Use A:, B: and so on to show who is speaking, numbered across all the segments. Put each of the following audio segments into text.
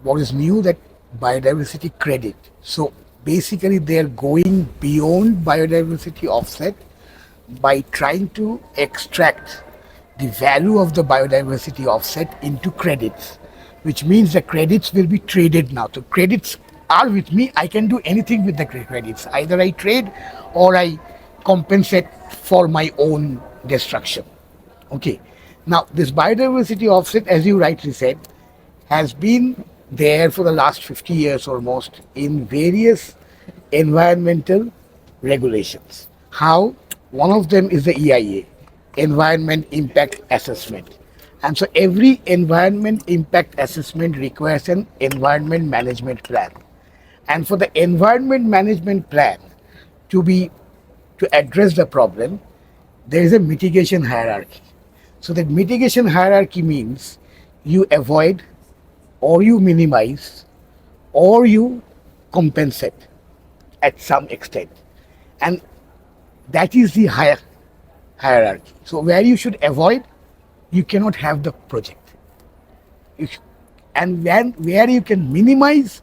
A: what is new, that biodiversity credit. So basically they're going beyond biodiversity offset by trying to extract the value of the biodiversity offset into credits, which means the credits will be traded now. So credits are with me. I can do anything with the credits. Either I trade or I compensate for my own destruction. Okay. Now, this biodiversity offset, as you rightly said, has been there for the last 50 years almost in various environmental regulations. How? One of them is the EIA, Environment Impact Assessment. And so every environment impact assessment requires an environment management plan. And for the environment management plan to be to address the problem, there is a mitigation hierarchy. So that mitigation hierarchy means you avoid or you minimize or you compensate at some extent. And that is the hierarchy. So where you should avoid, you cannot have the project. And where you can minimize,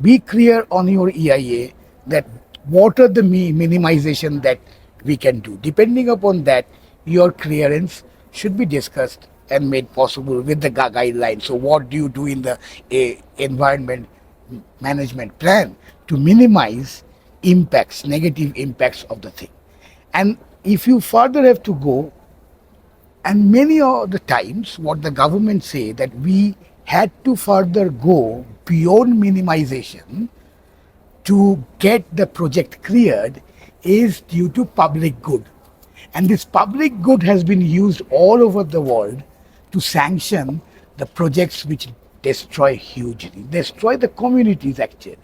A: be clear on your EIA that what are the minimization that we can do. Depending upon that, your clearance should be discussed and made possible with the guidelines. So what do you do in the environment management plan to minimize impacts, negative impacts of the thing. And if you further have to go, and many of the times what the government say that we had to further go beyond minimization to get the project cleared is due to public good. And this public good has been used all over the world to sanction the projects which destroy hugely, destroy the communities actually.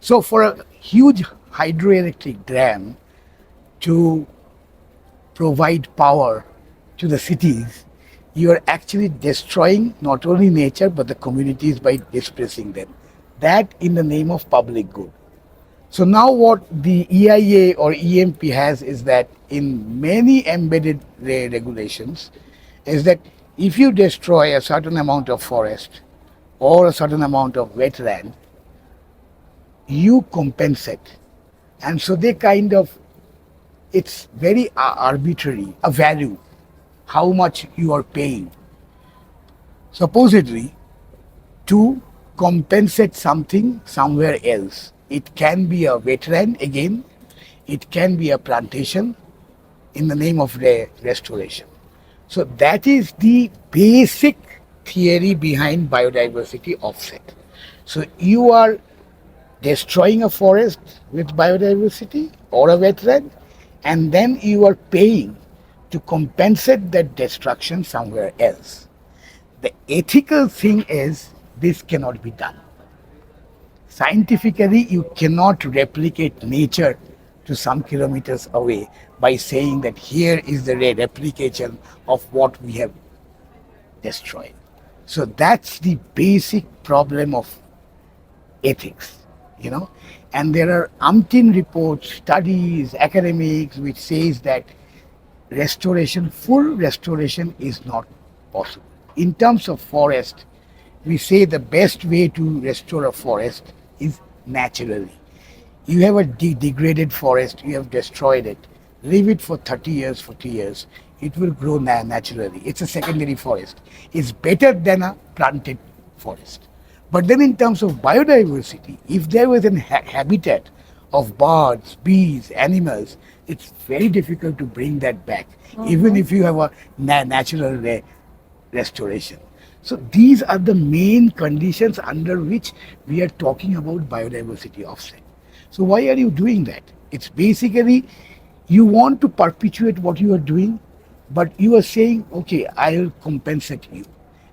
A: So for a huge hydroelectric dam to provide power to the cities, you are actually destroying not only nature but the communities by displacing them. That in the name of public good. So now what the EIA or EMP has is that in many embedded regulations is that if you destroy a certain amount of forest or a certain amount of wetland, you compensate. And so they kind of, it's very arbitrary, a value, how much you are paying. Supposedly, to compensate something somewhere else. It can be a wetland again, it can be a plantation in the name of restoration. So that is the basic theory behind biodiversity offset. So you are destroying a forest with biodiversity or a wetland, and then you are paying to compensate that destruction somewhere else. The ethical thing is this cannot be done. Scientifically, you cannot replicate nature to some kilometers away by saying that here is the replication of what we have destroyed. So that's the basic problem of ethics, you know. And there are umpteen reports, studies, academics which says that restoration, full restoration is not possible. In terms of forest, we say the best way to restore a forest is naturally. You have a degraded forest, you have destroyed it, leave it for 30 years, 40 years, it will grow naturally. It's a secondary forest. It's better than a planted forest. But then in terms of biodiversity, if there was a habitat of birds, bees, animals, it's very difficult to bring that back, even if you have a natural restoration. So these are the main conditions under which we are talking about biodiversity offset. So why are you doing that? It's basically you want to perpetuate what you are doing, but you are saying, okay, I will compensate you.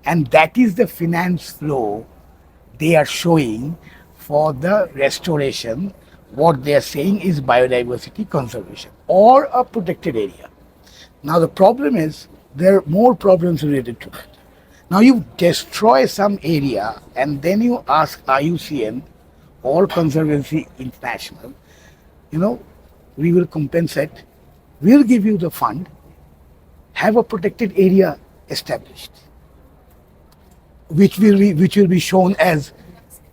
A: And that is the finance flow they are showing for the restoration. What they are saying is biodiversity conservation or a protected area. Now the problem is there are more problems related to that. Now you destroy some area and then you ask IUCN or Conservancy International, you know, we will compensate, we'll give you the fund, have a protected area established, which will be shown as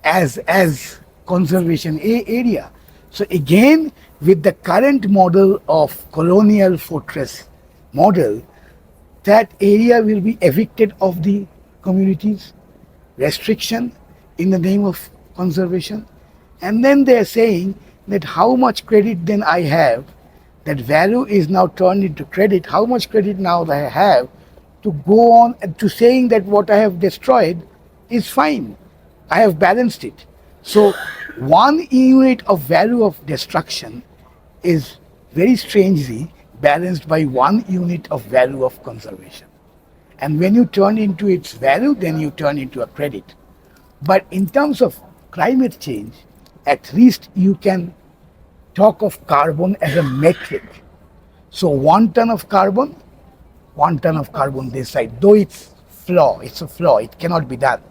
A: as conservation area. So again, with the current model of colonial fortress model, that area will be evicted of the communities, restriction in the name of conservation. And then they're saying that how much credit then I have, that value is now turned into credit, how much credit now that I have to go on to saying that what I have destroyed is fine. I have balanced it. So 1 unit of value of destruction is very strangely balanced by 1 unit of value of conservation. And when you turn into its value, then you turn into a credit. But in terms of climate change, at least you can talk of carbon as a metric. So 1 ton of carbon, 1 ton of carbon this side, though it's a flaw, it cannot be done.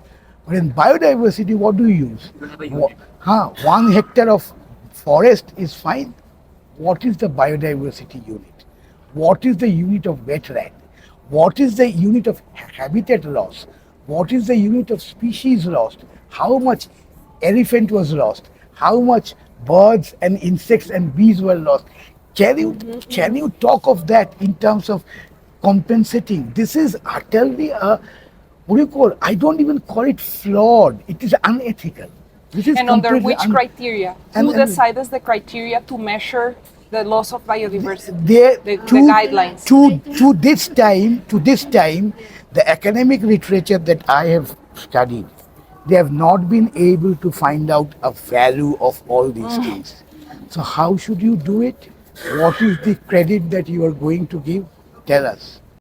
A: But in biodiversity, what do you use? 1 hectare of forest is fine. What is the biodiversity unit? What is the unit of wetland? What is the unit of habitat loss? What is the unit of species lost? How much elephant was lost? How much birds and insects and bees were lost? Can you talk of that in terms of compensating? This is utterly I don't even call it flawed. It is unethical. This is
B: and under which criteria? Who decides the criteria to measure the loss of biodiversity? The guidelines.
A: To this time, the academic literature that I have studied, they have not been able to find out a value of all these things. So how should you do it? What is the credit that you are going to give? Tell us.